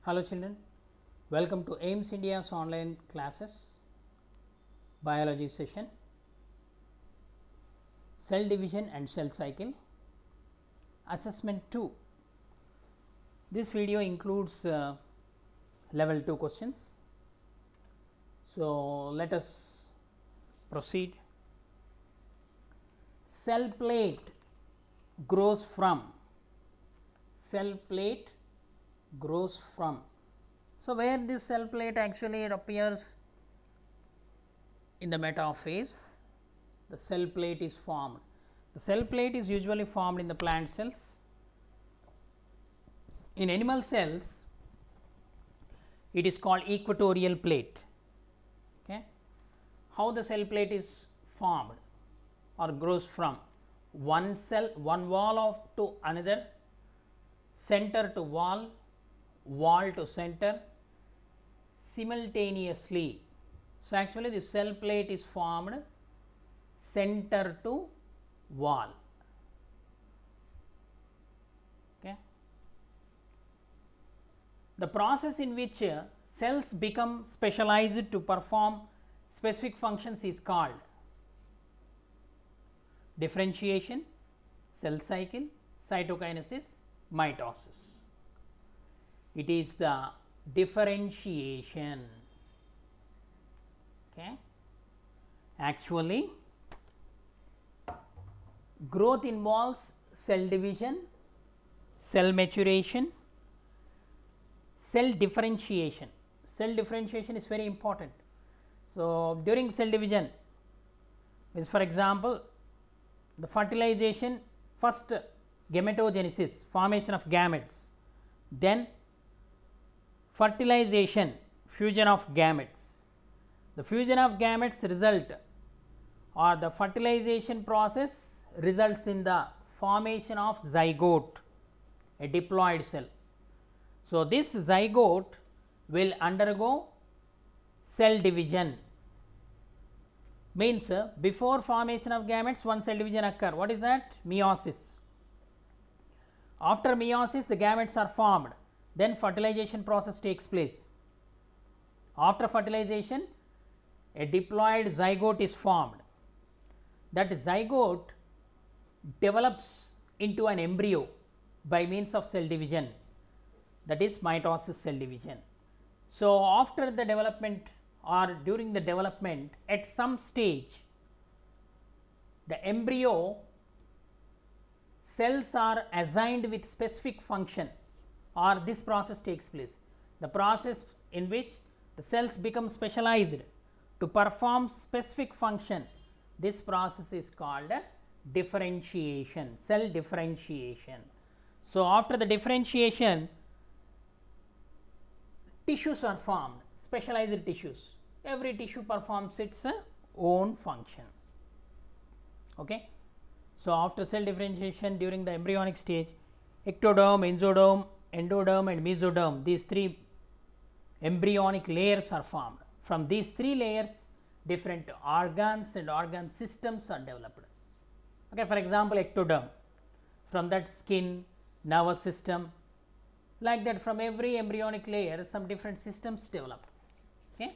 Hello children, welcome to AIMS India's online classes, biology session, cell division and cell cycle, assessment 2. This video includes level 2 questions. So, let us proceed. Cell plate grows from, cell plate grows from. So, where this cell plate actually it appears in the metaphase, the cell plate is formed. The cell plate is usually formed in the plant cells. In animal cells, it is called equatorial plate. Okay. How the cell plate is formed or grows from? One cell, one wall of to another, center to wall, wall to center simultaneously. So, actually the cell plate is formed center to wall. Okay. The process in which cells become specialized to perform specific functions is called differentiation, cell cycle, cytokinesis, mitosis. It is the differentiation. Okay. Actually, growth involves cell division, cell maturation, cell differentiation. Cell differentiation is very important. So, during cell division, is for example, the fertilization, first gametogenesis, formation of gametes, then fertilization, fusion of gametes. The fusion of gametes result or the fertilization process results in the formation of zygote, a diploid cell. So, this zygote will undergo cell division, means before formation of gametes one cell division occur. What is that? Meiosis. After meiosis the gametes are formed, then fertilization process takes place. After fertilization a diploid zygote is formed. That zygote develops into an embryo by means of cell division, that is mitosis, cell division. So, after the development or during the development, at some stage the embryo cells are assigned with specific function or this process takes place. The process in which the cells become specialized to perform specific function, this process is called differentiation, cell differentiation. So, after the differentiation tissues are formed, specialized tissues. Every tissue performs its own function. Okay. So, after cell differentiation during the embryonic stage, ectoderm, endoderm, endoderm and mesoderm, these three embryonic layers are formed. From these three layers different organs and organ systems are developed. Okay. For example, ectoderm, from that skin, nervous system, like that from every embryonic layer some different systems develop. Okay.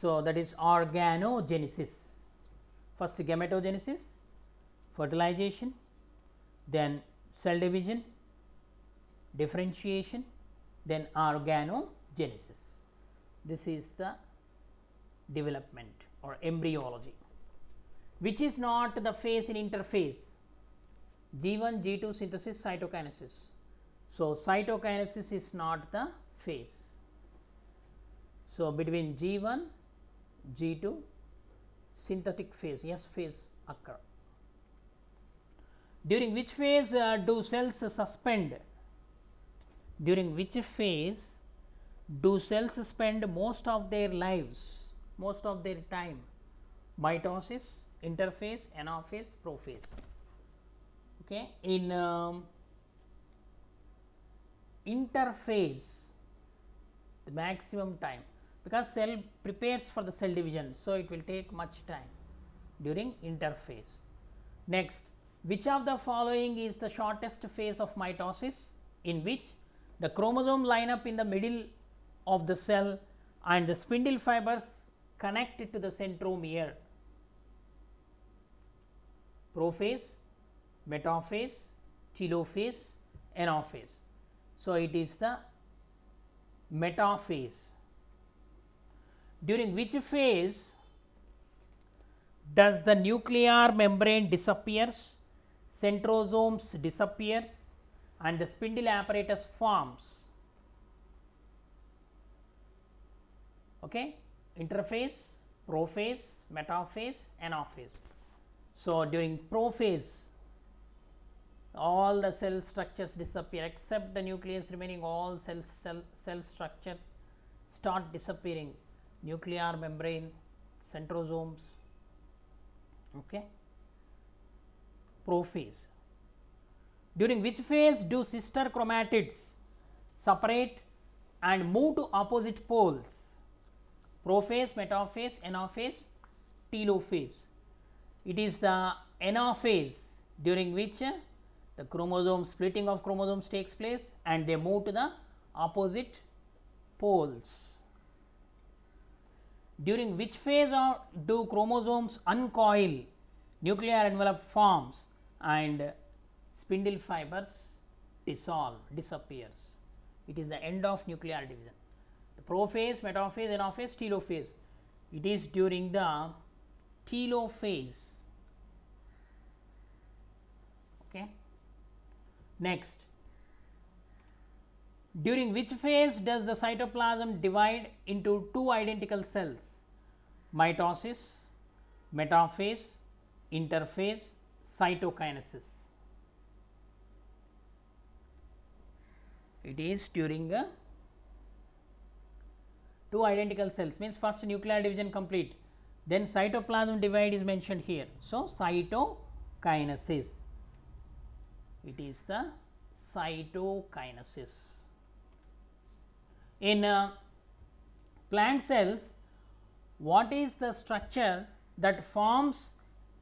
So, that is organogenesis. First gametogenesis, fertilization, then cell division, differentiation, then organogenesis. This is the development or embryology, which is not the phase in interphase. G1, G2 synthesis, cytokinesis. So, cytokinesis is not the phase. So, between G1, G2 synthetic phase, S phase occur. During which phase do cells suspend? During which phase do cells spend most of their lives, most of their time? Mitosis, interphase, anaphase, prophase. Okay. In interphase, the maximum time, because cell prepares for the cell division, so it will take much time during interphase. Next, which of the following is the shortest phase of mitosis, in which The chromosome line up in the middle of the cell and the spindle fibers connect to the centromere. Prophase, Metaphase, Telophase, Anaphase. So, it is the Metaphase. During which phase does the nuclear membrane disappears, centrosomes disappears and the spindle apparatus forms. Okay. Interphase, prophase, metaphase, anaphase. So, during prophase all the cell structures disappear except the nucleus remaining, all cell structures start disappearing, nuclear membrane, centrosomes. Okay. Prophase. During which phase do sister chromatids separate and move to opposite poles? Prophase, metaphase, anaphase, telophase. It is the anaphase during which the chromosome splitting of chromosomes takes place and they move to the opposite poles. During which phase do chromosomes uncoil, nuclear envelope forms and spindle fibers disappears. It is the end of nuclear division. The prophase, metaphase, anaphase, telophase. It is during the telophase. Okay. Next, during which phase does the cytoplasm divide into two identical cells? Mitosis, metaphase, interphase, cytokinesis. It is during two identical cells, means first nuclear division complete, then cytoplasm divide is mentioned here. So, cytokinesis. It is the cytokinesis. In plant cells, what is the structure that forms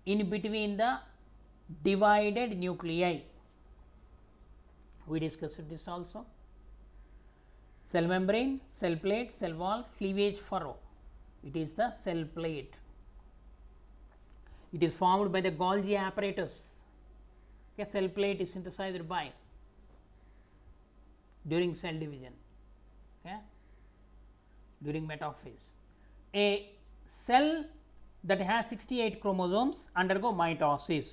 in between the divided nuclei? We discussed this also. Cell membrane, cell plate, cell wall, cleavage furrow. It is the cell plate. It is formed by the Golgi apparatus. Okay, cell plate is synthesized by during cell division, okay, during metaphase. A cell that has 68 chromosomes undergo mitosis.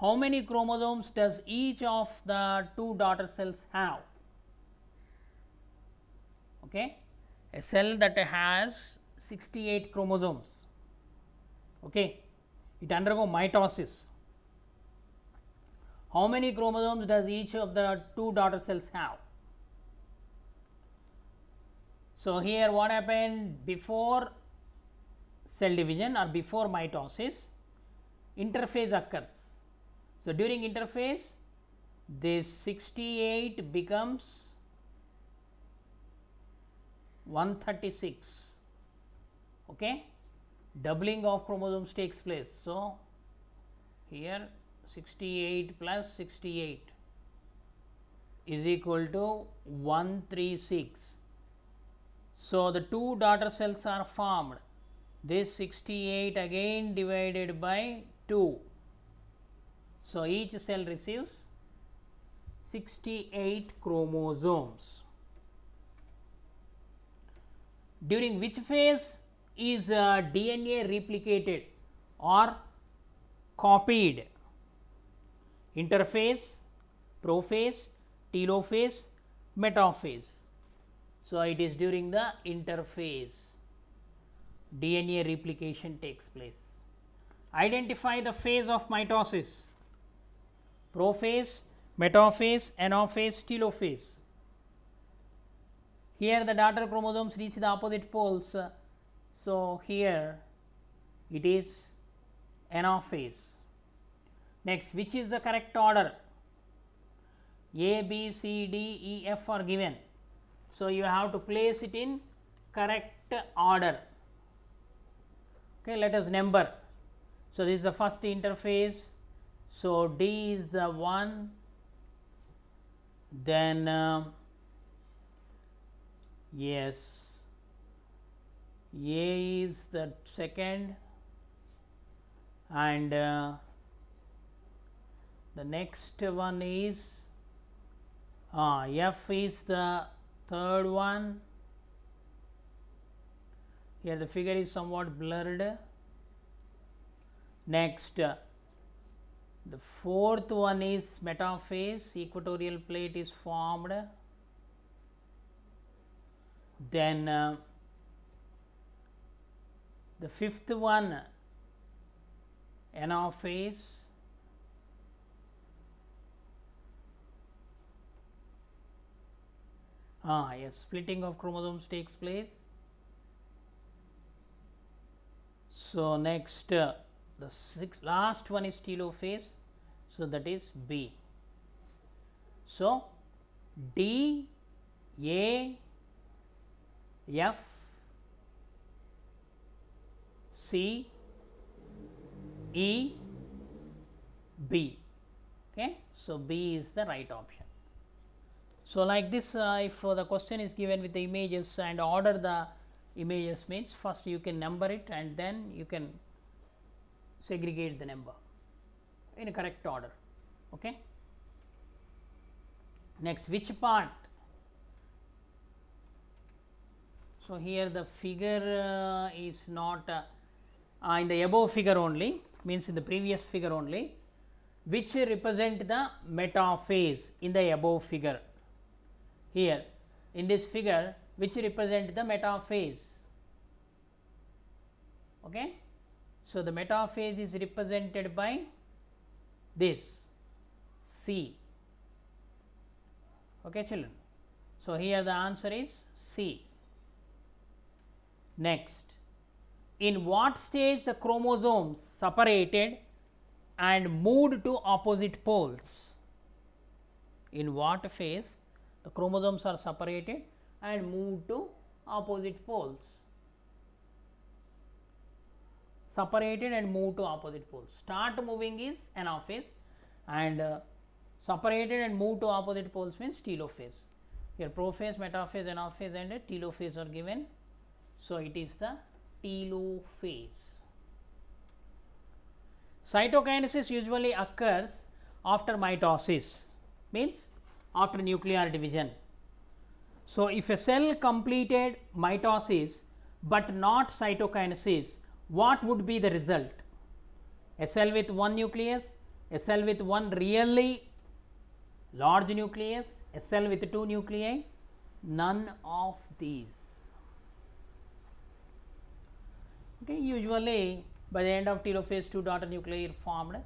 How many chromosomes does each of the two daughter cells have? Okay, a cell that has 68 chromosomes, okay, it undergo mitosis. How many chromosomes does each of the two daughter cells have? So, here what happened before cell division or before mitosis, interphase occurs. So, during interphase this 68 becomes 136, okay, doubling of chromosomes takes place. So, here 68 plus 68 is equal to 136. So, the two daughter cells are formed, this 68 again divided by 2. So, each cell receives 68 chromosomes. During which phase is DNA replicated or copied? Interphase, prophase, telophase, metaphase. So, it is during the interphase DNA replication takes place. Identify the phase of mitosis. Prophase, metaphase, anaphase, telophase. Here the daughter chromosomes reach the opposite poles. So, here it is anaphase. Next, which is the correct order? A, B, C, D, E, F are given. So, you have to place it in correct order. Okay, let us number. So, this is the first interphase. So, D is the 1, then yes, A is the second, and the next one is F is the third one. Here the figure is somewhat blurred. Next, the fourth one is metaphase, equatorial plate is formed. Then the fifth one, Anaphase. Yes, splitting of chromosomes takes place. So next, the last one is telophase, so that is B. So D, A, F, C, E, B. Okay, so B is the right option. So like this, if the question is given with the images and order the images, means first you can number it and then you can segregate the number in a correct order. Okay. Next, which part? So here the figure is not in the above figure only, means in the previous figure only, which represent the metaphase in the above figure. Here in this figure, which represent the metaphase. Okay. So the metaphase is represented by this C. Okay, children. So here the answer is C. Next, in what stage the chromosomes separated and moved to opposite poles? In what phase the chromosomes are separated and moved to opposite poles? Separated and moved to opposite poles. Start moving is anaphase, and separated and moved to opposite poles means telophase. Here prophase, metaphase, anaphase and telophase are given. So it is the telophase. Cytokinesis usually occurs after mitosis, means after nuclear division. So if a cell completed mitosis but not cytokinesis, what would be the result? A cell with one nucleus, a cell with one really large nucleus, a cell with two nuclei? None of these. Okay, usually by the end of telophase, two daughter nuclei are formed.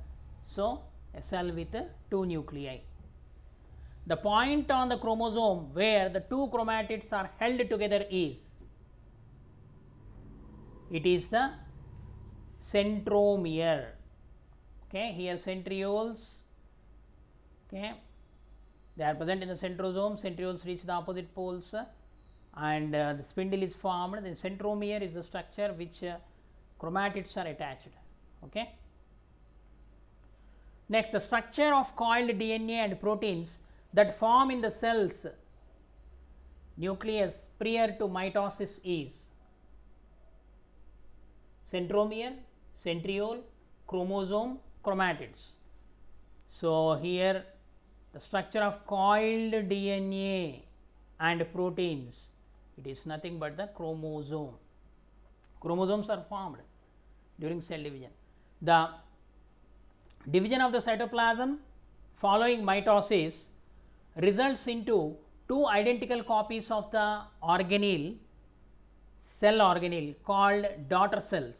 So a cell with two nuclei. The point on the chromosome where the two chromatids are held together is, it is the centromere. Okay, here centrioles, okay, they are present in the centrosome. Centrioles reach the opposite poles and the spindle is formed. The centromere is the structure which chromatids are attached. Okay. Next, the structure of coiled DNA and proteins that form in the cell's nucleus prior to mitosis is centromere, centriole, chromosome, chromatids. So here the structure of coiled DNA and proteins, it is nothing but the chromosome. Chromosomes are formed during cell division. The division of the cytoplasm following mitosis results into two identical copies of the organelle, cell organelle called daughter cells.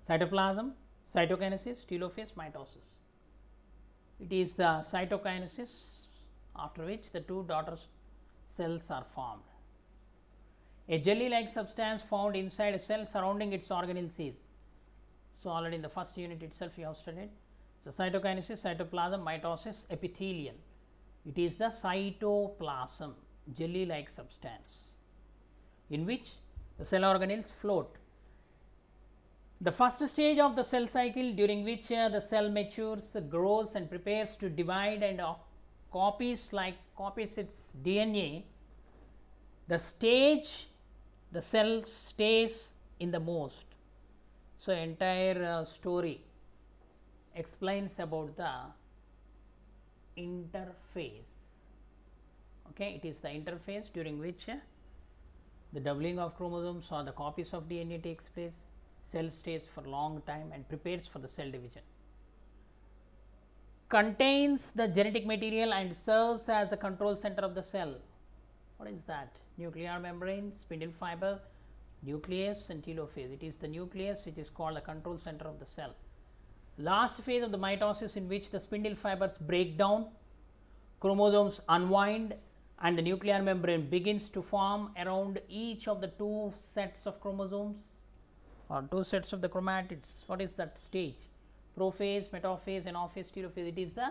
Cytoplasm, cytokinesis, telophase, mitosis. It is the cytokinesis after which the two daughter cells are formed. A jelly-like substance found inside a cell surrounding its organelle is. So already in the first unit itself you have studied. So cytokinesis, cytoplasm, mitosis, epithelial. It is the cytoplasm, jelly-like substance, in which the cell organelles float. The first stage of the cell cycle, during which the cell matures, grows and prepares to divide and copies its DNA, the cell stays in the most. So entire story explains about the interphase. Okay, it is the interphase during which the doubling of chromosomes or the copies of DNA takes place. Cell stays for a long time and prepares for the cell division. Contains the genetic material and serves as the control center of the cell. What is that? Nuclear membrane, spindle fiber, nucleus and telophase. It is the nucleus which is called the control center of the cell. Last phase of the mitosis, in which the spindle fibers break down, chromosomes unwind, and the nuclear membrane begins to form around each of the two sets of chromosomes or two sets of the chromatids. What is that stage? Prophase, metaphase, anaphase, telophase. It is the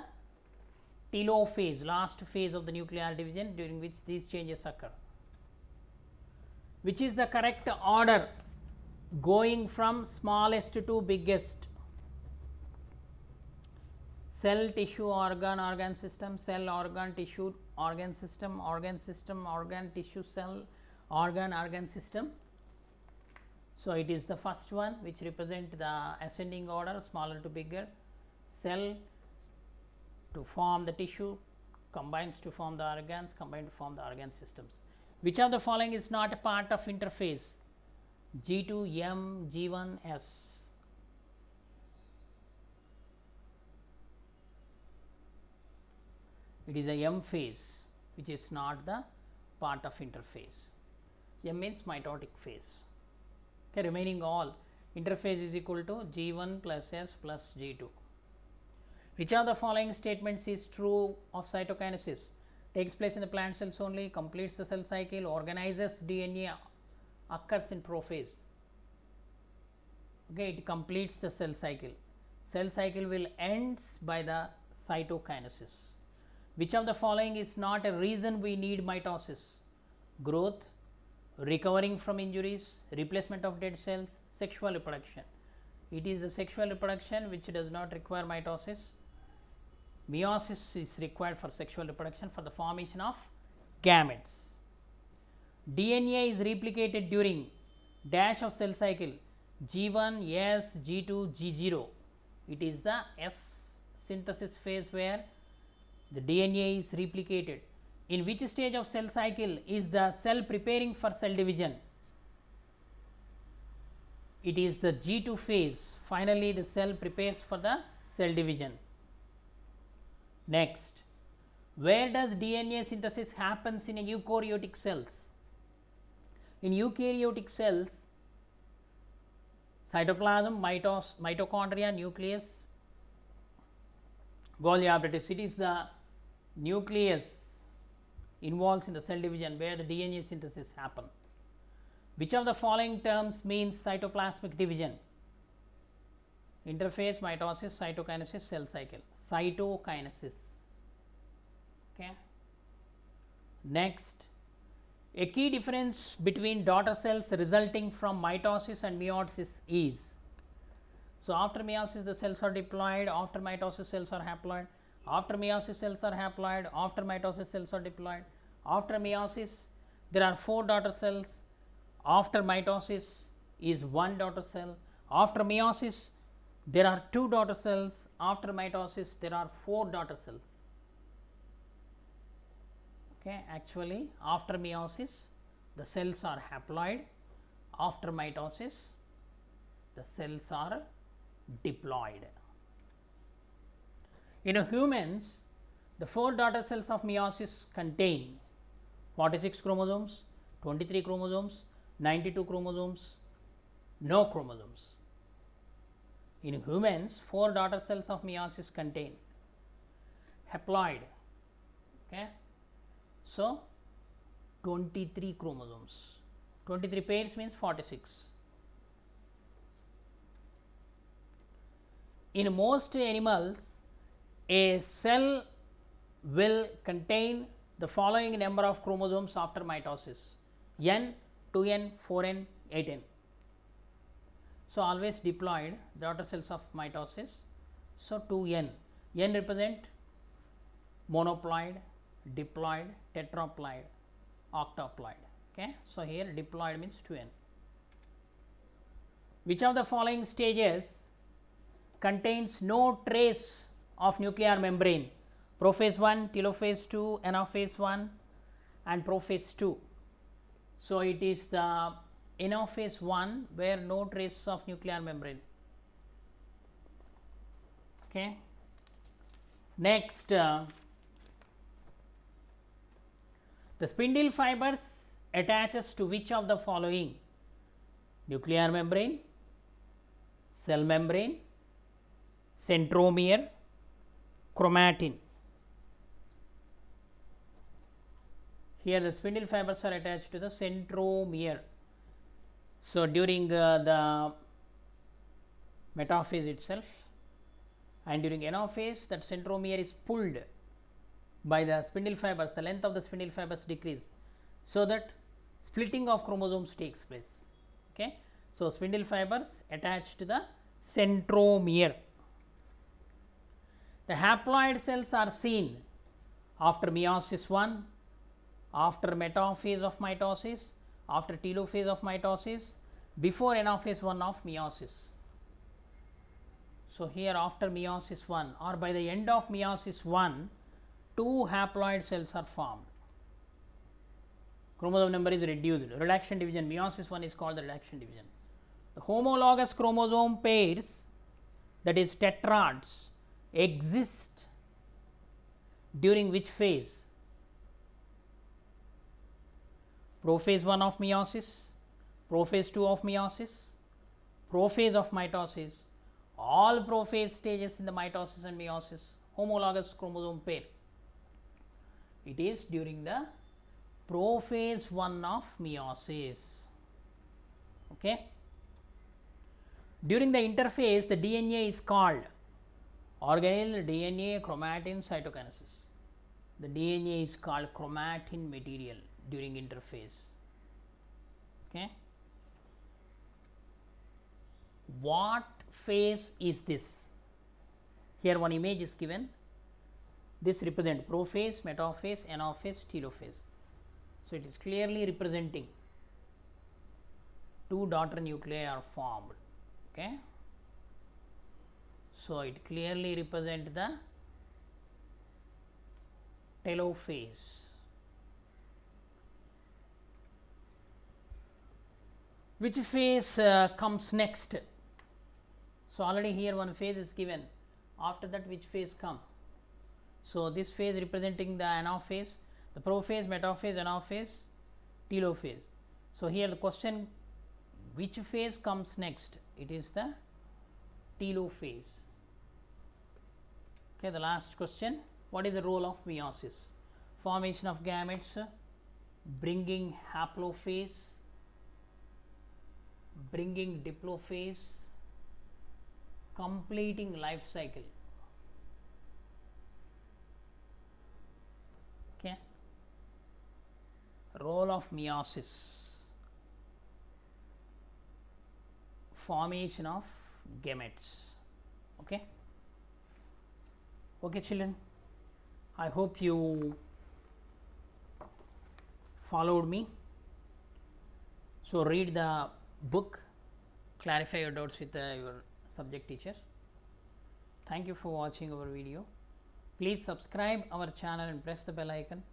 telophase, last phase of the nuclear division, during which these changes occur. Which is the correct order going from smallest to biggest? Cell, tissue, organ system, cell, organ, tissue, organ system, organ, tissue, cell, organ system. So it is the first one which represent the ascending order, smaller to bigger. Cell to form the tissue, combines to form the organs, combine to form the organ systems. Which of the following is not a part of interphase? G2, M, G1, S. It is a M phase which is not the part of interphase. M means mitotic phase. Okay, remaining all interphase is equal to G1 plus S plus G2. Which of the following statements is true of cytokinesis? Takes place in the plant cells only, completes the cell cycle, organizes DNA, occurs in prophase. Okay, it completes the cell cycle. Cell cycle will ends by the cytokinesis. Which of the following is not a reason we need mitosis? Growth, recovering from injuries, replacement of dead cells, sexual reproduction. It is the sexual reproduction which does not require mitosis. Meiosis is required for sexual reproduction for the formation of gametes. DNA is replicated during dash of cell cycle G1, S, G2, G0. It is the S synthesis phase where the DNA is replicated. In which stage of cell cycle is the cell preparing for cell division? It is the G2 phase. Finally, the cell prepares for the cell division. Next, where does DNA synthesis happens in a eukaryotic cells? In eukaryotic cells, cytoplasm, mitochondria, nucleus, Golgi apparatus. It is the nucleus involves in the cell division where the DNA synthesis happens. Which of the following terms means cytoplasmic division? Interphase, mitosis, cytokinesis, cell cycle. Cytokinesis. Okay. Next, a key difference between daughter cells resulting from mitosis and meiosis is, so after meiosis the cells are diploid, after mitosis cells are haploid, after meiosis cells are haploid, after mitosis cells are diploid. After meiosis there are 4 daughter cells, after mitosis is 1 daughter cell, after meiosis there are 2 daughter cells, after mitosis there are 4 daughter cells. Okay, actually after meiosis the cells are haploid, after mitosis the cells are diploid. In humans, the 4 daughter cells of meiosis contain 46 chromosomes, 23 chromosomes, 92 chromosomes, no chromosomes. In humans, 4 daughter cells of meiosis contain haploid. Okay, so 23 chromosomes. 23 pairs means 46. In most animals, a cell will contain the following number of chromosomes after mitosis: n, 2n, 4n, 8n. So always diploid daughter cells of mitosis. So 2n, n represent monoploid, diploid, tetraploid, octoploid. Okay, so here diploid means twin. Which of the following stages contains no trace of nuclear membrane? Prophase 1, telophase 2, anaphase 1 and prophase 2. So it is the anaphase 1 where no trace of nuclear membrane. Okay. Next, the spindle fibers attaches to which of the following? Nuclear membrane, cell membrane, centromere, chromatin. Here the spindle fibers are attached to the centromere. So during the metaphase itself, and during anaphase, that centromere is pulled by the spindle fibers, the length of the spindle fibers decrease, so that splitting of chromosomes takes place. Okay. So spindle fibers attached to the centromere. The haploid cells are seen after meiosis 1, after metaphase of mitosis, after telophase of mitosis, before anaphase 1 of meiosis. So here after meiosis 1 or by the end of meiosis 1, 2 haploid cells are formed. Chromosome number is reduced. Reduction division, meiosis 1 is called the reduction division. The homologous chromosome pairs, that is tetrads, exist during which phase? Prophase 1 of meiosis, prophase 2 of meiosis, prophase of mitosis, all prophase stages in the mitosis and meiosis, homologous chromosome pair. It is during the prophase 1 of meiosis. Okay. During the interphase, the DNA is called organelle, DNA, chromatin, cytokinesis. The DNA is called chromatin material during interphase. Okay. What phase is this? Here one image is given. This represents prophase, metaphase, anaphase, telophase. So it is clearly representing 2 daughter nuclei are formed. Okay. So it clearly represents the telophase. Which phase comes next? So already here one phase is given. After that, which phase come? So this phase representing the anaphase, the prophase, metaphase, anaphase, telophase. So here the question, which phase comes next? It is the telophase. Okay, the last question, what is the role of meiosis? Formation of gametes, bringing haplophase, bringing diplophase, completing life cycle. Okay. Role of meiosis, formation of gametes. Okay. Okay, children, I hope you followed me. So read the book, clarify your doubts with your subject teacher. Thank you for watching our video. Please subscribe our channel and press the bell icon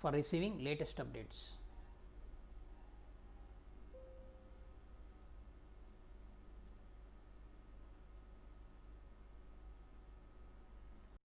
for receiving latest updates.